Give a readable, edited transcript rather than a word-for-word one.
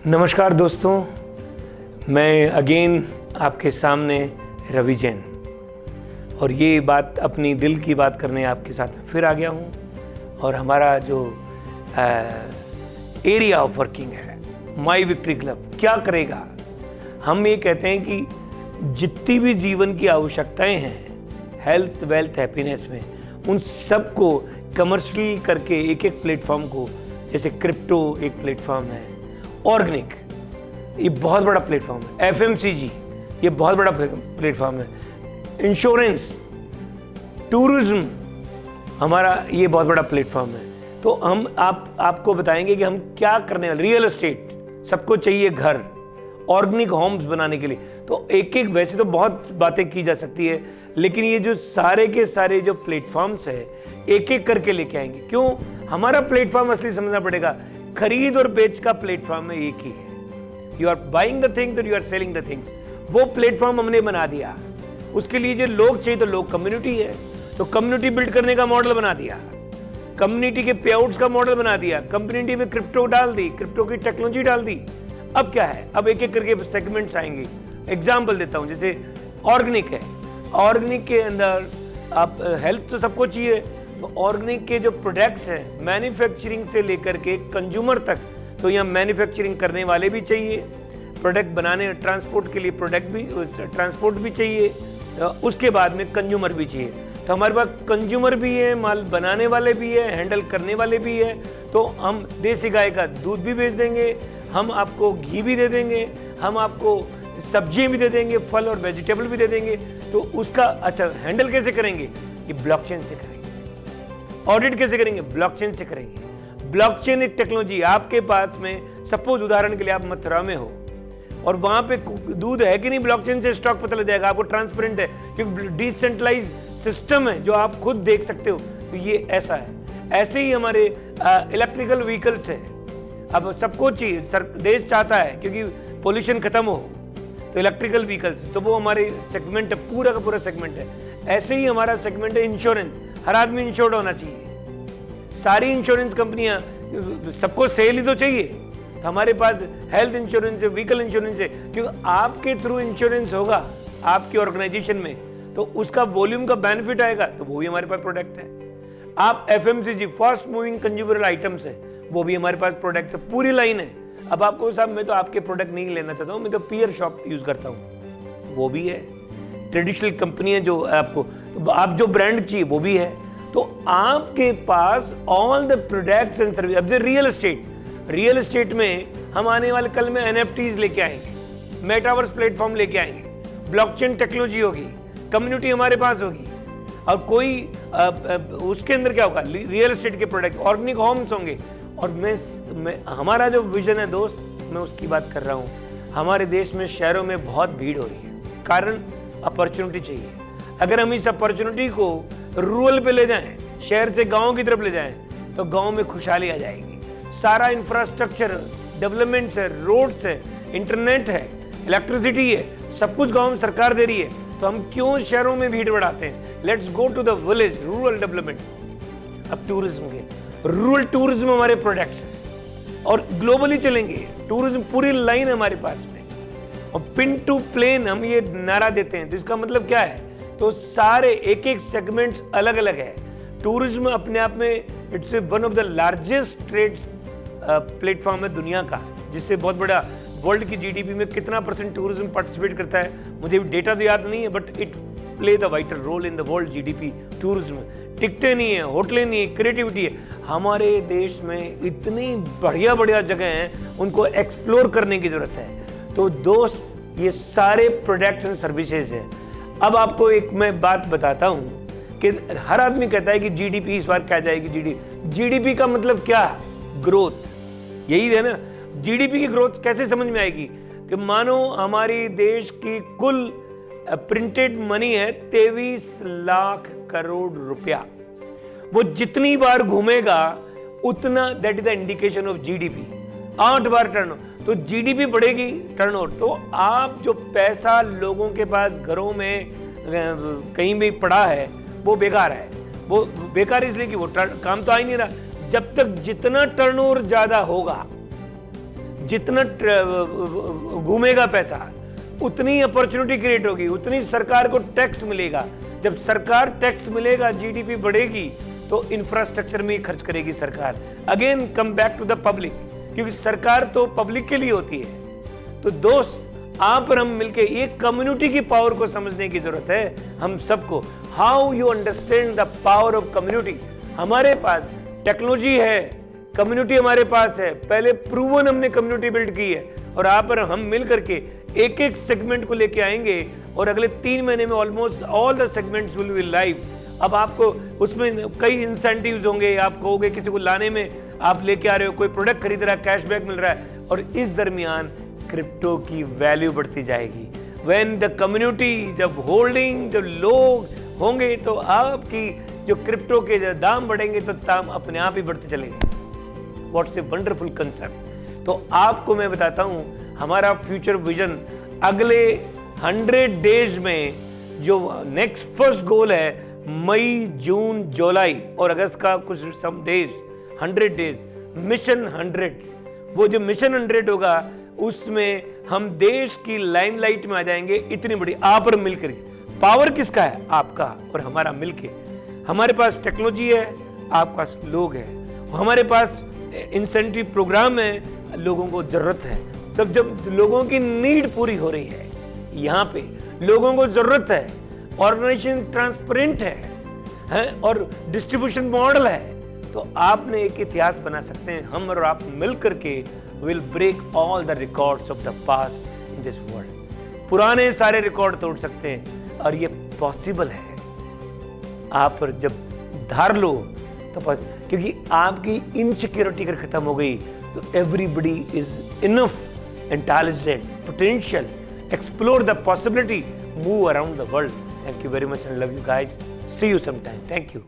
नमस्कार दोस्तों, मैं अगेन आपके सामने रवि जैन और ये बात अपनी दिल की बात करने आपके साथ में फिर आ गया हूँ। और हमारा जो एरिया ऑफ वर्किंग है माई विक्ट्री क्लब क्या करेगा। हम ये कहते हैं कि जितनी भी जीवन की आवश्यकताएं हैं हेल्थ, वेल्थ, हैप्पीनेस में, उन सब को कमर्शियल करके एक एक प्लेटफॉर्म को, जैसे क्रिप्टो एक प्लेटफॉर्म है, ऑर्गेनिक ये बहुत बड़ा प्लेटफॉर्म है, एफएमसीजी ये बहुत बड़ा प्लेटफॉर्म है, इंश्योरेंस, टूरिज्म हमारा ये बहुत बड़ा प्लेटफॉर्म है। तो हम आपको बताएंगे कि हम क्या करने वाले। रियल एस्टेट, सबको चाहिए घर, ऑर्गेनिक होम्स बनाने के लिए। तो एक एक, वैसे तो बहुत बातें की जा सकती है, लेकिन ये जो सारे के सारे जो प्लेटफॉर्म्स है एक एक करके लेके आएंगे। क्यों? हमारा प्लेटफॉर्म असली समझना पड़ेगा। खरीद और बेच का प्लेटफॉर्म में एक ही है। You are buying the things और you are selling the things. वो प्लेटफॉर्म हमने बना दिया। उसके लिए जो लोग चाहिए, तो लोग कम्युनिटी है, तो कम्युनिटी बिल्ड करने का मॉडल बना दिया, कम्युनिटी के पे आउट्स का मॉडल बना दिया, कम्युनिटी में क्रिप्टो डाल दी, क्रिप्टो की टेक्नोलॉजी डाल दी। अब क्या है, अब एक एक करके सेगमेंट्स आएंगे। एग्जाम्पल देता हूं, जैसे ऑर्गेनिक है, ऑर्गेनिक के अंदर आप हेल्थ तो सबको चाहिए, तो ऑर्गेनिक के जो प्रोडक्ट्स हैं मैन्युफैक्चरिंग से लेकर के कंज्यूमर तक, तो यहाँ मैन्युफैक्चरिंग करने वाले भी चाहिए, प्रोडक्ट बनाने, ट्रांसपोर्ट के लिए प्रोडक्ट भी, ट्रांसपोर्ट भी चाहिए, उसके बाद में कंज्यूमर भी चाहिए। तो हमारे पास कंज्यूमर भी है, माल बनाने वाले भी है, हैंडल करने वाले भी है। तो हम देसी गाय का दूध भी बेच देंगे, हम आपको घी भी दे देंगे, हम आपको सब्जियां भी दे देंगे, फल और वेजिटेबल भी दे देंगे। तो उसका अच्छा हैंडल कैसे करेंगे? ये ब्लॉकचेन से करेंगे। ऑडिट कैसे करेंगे? ब्लॉकचेन से करेंगे। ब्लॉकचेन एक टेक्नोलॉजी आपके पास में, सपोज उदाहरण के लिए आप मथुरा में हो और वहां पे दूध है कि नहीं, ब्लॉकचेन से स्टॉक पता लग जाएगा आपको, ट्रांसपेरेंट है, क्योंकि डिसेंट्रलाइज सिस्टम है जो आप खुद देख सकते हो। तो ये ऐसा है। ऐसे ही हमारे इलेक्ट्रिकल व्हीकल्स है। अब सबको चाहिए, देश चाहता है क्योंकि पोल्यूशन खत्म हो, तो इलेक्ट्रिकल व्हीकल्स, तो वो हमारे सेगमेंट है, पूरा का पूरा सेगमेंट है। ऐसे ही हमारा सेगमेंट है इंश्योरेंस। हर आदमी इंश्योर्ड होना चाहिए। सारी इंश्योरेंस कंपनियां, सबको सेल ही तो चाहिए। तो हमारे पास हेल्थ इंश्योरेंस है, व्हीकल इंश्योरेंस है, क्योंकि आपके थ्रू इंश्योरेंस होगा आपकी ऑर्गेनाइजेशन में, तो उसका वॉल्यूम का बेनिफिट आएगा, तो वो भी हमारे पास प्रोडक्ट है। आप FMCG, fast moving consumer items है, वो भी हमारे पास प्रोडक्ट है, पूरी लाइन है। अब आपको साहब, मैं तो आपके प्रोडक्ट नहीं लेना चाहता हूँ, मैं तो पीयर शॉप यूज करता हूँ, वो भी है। ट्रेडिशनल कंपनियां जो आपको, तो आप जो ब्रांड चाहिए वो भी है। तो आपके पास all the products and service. अब रियल एस्टेट में हम आने वाले कल में एनएफटीज लेके आएंगे, मेटावर्स प्लेटफॉर्म लेके आएंगे, ब्लॉकचेन टेक्नोलॉजी होगी, कम्युनिटी हमारे पास होगी, और कोई उसके अंदर क्या होगा, रियल एस्टेट के प्रोडक्ट, ऑर्गेनिक होम्स होंगे। और मैं हमारा जो विजन है दोस्त, मैं उसकी बात कर रहा हूँ। हमारे देश में शहरों में बहुत भीड़ हो रही है, कारण अपॉर्चुनिटी चाहिए। अगर हम इस अपॉर्चुनिटी को रूरल पे ले जाएं, शहर से गांव की तरफ ले जाएं, तो गांव में खुशहाली आ जाएगी। सारा इंफ्रास्ट्रक्चर डेवलपमेंट है, रोड्स है, इंटरनेट है, इलेक्ट्रिसिटी है, सब कुछ गांव में सरकार दे रही है। तो हम क्यों शहरों में भीड़ बढ़ाते हैं? Let's go to the village, rural development. अब टूरिज्म के, रूरल टूरिज्म हमारे प्रोडक्ट्स हैं और ग्लोबली चलेंगे। टूरिज्म पूरी लाइन हमारे पास में, और पिन टू प्लेन हम ये नारा देते हैं। तो इसका मतलब क्या है? तो सारे एक एक सेगमेंट्स अलग अलग है। टूरिज्म अपने आप में it's one of the largest trades platform है दुनिया का, जिससे बहुत बड़ा वर्ल्ड की जीडीपी में कितना परसेंट टूरिज्म पार्टिसिपेट करता है मुझे डेटा तो याद नहीं है, but it play the vital role in the world GDP. Tourism, टिकटें नहीं है, होटलें नहीं है, क्रिएटिविटी है। हमारे देश में इतनी बढ़िया बढ़िया जगह हैं, उनको एक्सप्लोर करने की जरूरत है। तो दोस्त, ये सारे प्रोडक्ट एंड सर्विसेज हैं। अब आपको एक मैं बात बताता हूं कि हर आदमी कहता है कि जीडीपी इस बार क्या जाएगी। जीडीपी का मतलब क्या? ग्रोथ, यही है ना। जीडीपी की ग्रोथ कैसे समझ में आएगी? कि मानो हमारी देश की कुल प्रिंटेड मनी है 23 लाख करोड़ रुपया, वो जितनी बार घूमेगा उतना, that is the indication of GDP. 8 bar turn, तो जीडीपी बढ़ेगी, टर्नओवर। तो आप जो पैसा लोगों के पास घरों में कहीं भी पड़ा है, वो बेकार है। वो बेकार इसलिए कि वो काम तो आ ही नहीं रहा। जब तक जितना टर्नओवर ज्यादा होगा, जितना घूमेगा पैसा उतनी अपॉर्चुनिटी क्रिएट होगी, उतनी सरकार को टैक्स मिलेगा। जब सरकार टैक्स मिलेगा, जीडीपी बढ़ेगी, तो इंफ्रास्ट्रक्चर में ही खर्च करेगी सरकार। Again come back to the public, क्योंकि सरकार तो पब्लिक के लिए होती है। तो दोस्त, आप और हम मिलके एक कम्युनिटी की पावर को समझने की जरूरत है हम सबको। How you understand the power of community. हमारे पास टेक्नोलॉजी है, कम्युनिटी हमारे पास है, पहले प्रूवन हमने कम्युनिटी बिल्ड की है, और आप और हम मिल करके एक एक सेगमेंट को लेके आएंगे और अगले 3 महीने में almost all the segments will be live. अब आपको उसमें कई इंसेंटिव्स होंगे, आप कहोगे किसी को लाने में आप लेके आ रहे हो, कोई प्रोडक्ट खरीद रहा है, कैशबैक मिल रहा है, और इस दरमियान क्रिप्टो की वैल्यू बढ़ती जाएगी। व्हेन द कम्युनिटी, जब होल्डिंग, जब लोग होंगे तो आपकी जो क्रिप्टो के दाम बढ़ेंगे तो दाम अपने आप ही बढ़ते चलेंगे। What's a wonderful concept. तो आपको मैं बताता हूं हमारा फ्यूचर विजन अगले 100 डेज में, जो नेक्स्ट फर्स्ट गोल है मई, जून, जुलाई और अगस्त का कुछ सम डेज, 100 डेज, मिशन 100। वो जो मिशन 100 होगा उसमें हम देश की लाइमलाइट में आ जाएंगे। इतनी बड़ी आप और मिलकर, पावर किसका है? आपका और हमारा मिलके। हमारे पास टेक्नोलॉजी है, आपके पास लोग हैं, हमारे पास इंसेंटिव प्रोग्राम है, लोगों को जरूरत है। तब जब लोगों की नीड पूरी हो रही है, यहाँ पे लोगों को जरूरत है, ऑर्गेनाइजेशन ट्रांसपेरेंट है और डिस्ट्रीब्यूशन मॉडल है, तो आपने एक इतिहास बना सकते हैं। हम और आप मिल करके will break all the records of the past in this world. पुराने सारे रिकॉर्ड तोड़ सकते हैं और ये पॉसिबल है। आप जब धार लो तो क्योंकि आपकी इनसिक्योरिटी अगर खत्म हो गई तो everybody is enough intelligent, potential, explore the possibility, move around the world. Thank you very much and love you guys. See you sometime. Thank you.